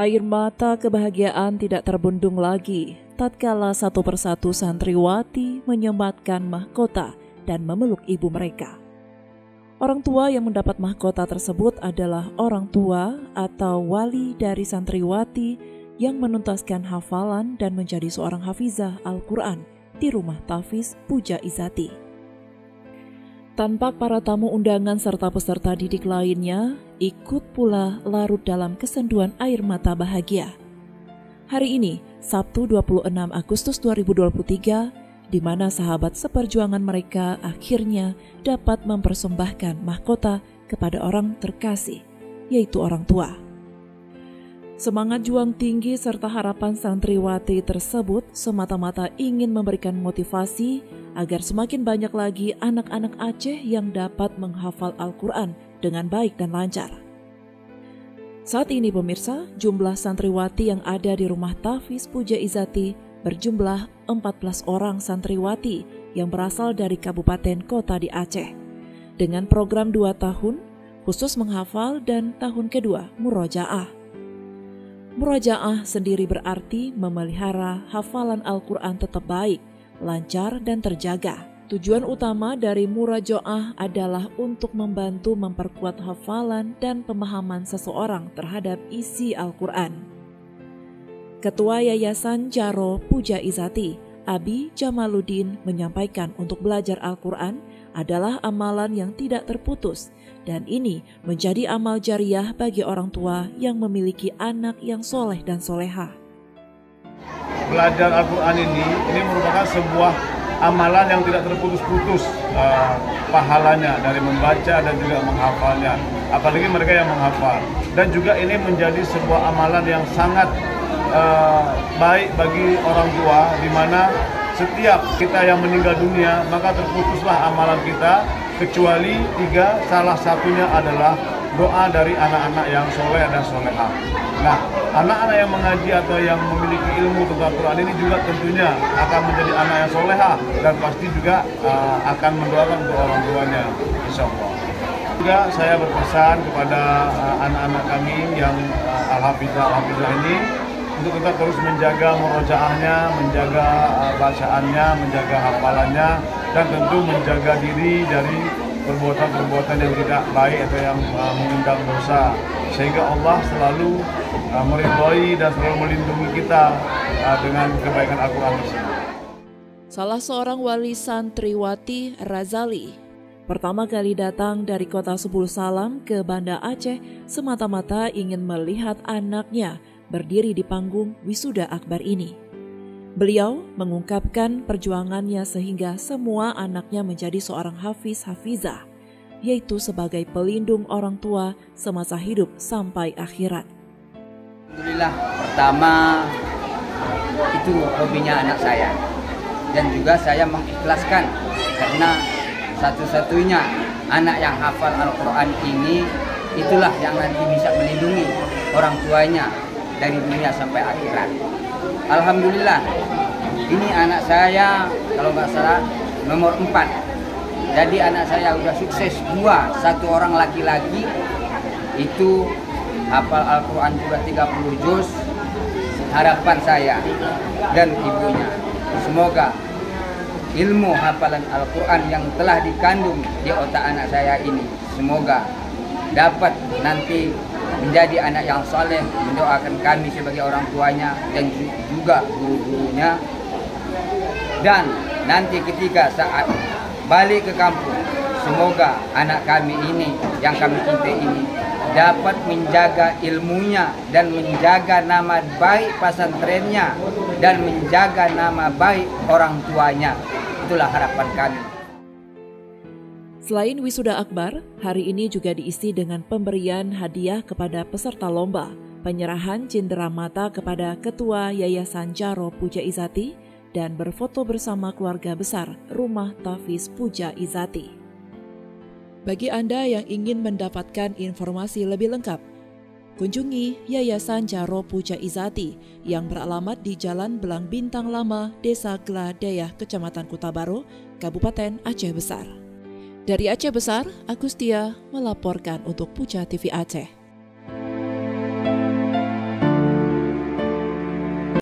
Air mata kebahagiaan tidak terbendung lagi tatkala satu persatu santriwati menyematkan mahkota dan memeluk ibu mereka. Orang tua yang mendapat mahkota tersebut adalah orang tua atau wali dari santriwati yang menuntaskan hafalan dan menjadi seorang hafizah Al-Quran di rumah tahfiz Puja Izati. Tampak para tamu undangan serta peserta didik lainnya ikut pula larut dalam kesenduan air mata bahagia. Hari ini, Sabtu 26 Agustus 2023, di mana sahabat seperjuangan mereka akhirnya dapat mempersembahkan mahkota kepada orang terkasih, yaitu orang tua. Semangat juang tinggi serta harapan santriwati tersebut semata-mata ingin memberikan motivasi agar semakin banyak lagi anak-anak Aceh yang dapat menghafal Al-Quran dengan baik dan lancar. Saat ini pemirsa, jumlah santriwati yang ada di rumah tahfiz Puja Izati berjumlah 14 orang santriwati yang berasal dari kabupaten kota di Aceh. Dengan program 2 tahun, khusus menghafal dan tahun kedua murojaah. Murojaah sendiri berarti memelihara hafalan Al-Quran tetap baik, lancar dan terjaga. Tujuan utama dari murojaah adalah untuk membantu memperkuat hafalan dan pemahaman seseorang terhadap isi Al-Quran. Ketua Yayasan Jaro Puja Izati, Abi Jamaluddin, menyampaikan untuk belajar Al-Quran adalah amalan yang tidak terputus, dan ini menjadi amal jariah bagi orang tua yang memiliki anak yang soleh dan soleha. Belajar Al-Quran ini merupakan sebuah amalan yang tidak terputus-putus pahalanya dari membaca dan juga menghafalnya, apalagi mereka yang menghafal. Dan juga ini menjadi sebuah amalan yang sangat baik bagi orang tua, di mana setiap kita yang meninggal dunia maka terputuslah amalan kita, kecuali 3, salah satunya adalah doa dari anak-anak yang soleh dan solehah. Nah, anak-anak yang mengaji atau yang memiliki ilmu tentang Al-Quran ini juga tentunya akan menjadi anak yang solehah dan pasti juga akan mendoakan untuk orang tuanya, insya Allah. Juga saya berpesan kepada anak-anak kami yang al-hafizah ini untuk kita terus menjaga murojaahnya, menjaga bacaannya, menjaga hafalannya, dan tentu menjaga diri dari perbuatan-perbuatan yang tidak baik atau yang mengundang dosa, sehingga Allah selalu meridhoi dan selalu melindungi kita dengan kebaikan Al-Quran tersebut. Salah seorang wali santriwati, Razali, pertama kali datang dari kota Subul Salam ke Banda Aceh semata-mata ingin melihat anaknya berdiri di panggung wisuda akbar ini. Beliau mengungkapkan perjuangannya sehingga semua anaknya menjadi seorang hafizah, yaitu sebagai pelindung orang tua semasa hidup sampai akhirat. Alhamdulillah, pertama itu hobinya anak saya, dan juga saya mengikhlaskan karena satu-satunya anak yang hafal Al-Quran ini itulah yang nanti bisa melindungi orang tuanya dari dunia sampai akhirat. Alhamdulillah, ini anak saya kalau nggak salah nomor 4. Jadi anak saya udah sukses 2, 1 orang laki-laki itu hafal Al-Quran juga 30 juz. Harapan saya dan ibunya, semoga ilmu hafalan Al-Quran yang telah dikandung di otak anak saya ini, semoga dapat nanti menjadi anak yang saleh, mendoakan kami sebagai orang tuanya dan juga guru-gurunya. Dan nanti ketika saat balik ke kampung, semoga anak kami ini yang kami cintai ini dapat menjaga ilmunya dan menjaga nama baik pesantrennya dan menjaga nama baik orang tuanya. Itulah harapan kami. Selain wisuda akbar, hari ini juga diisi dengan pemberian hadiah kepada peserta lomba, penyerahan cindera mata kepada Ketua Yayasan Jaro Puja Izati, dan berfoto bersama keluarga besar Rumah Tahfiz Puja Izati. Bagi Anda yang ingin mendapatkan informasi lebih lengkap, kunjungi Yayasan Jaro Puja Izati yang beralamat di Jalan Belang Bintang Lama, Desa Geladayah, Kecamatan Kutabaru, Kabupaten Aceh Besar. Dari Aceh Besar, Agustia melaporkan untuk Puja TV Aceh.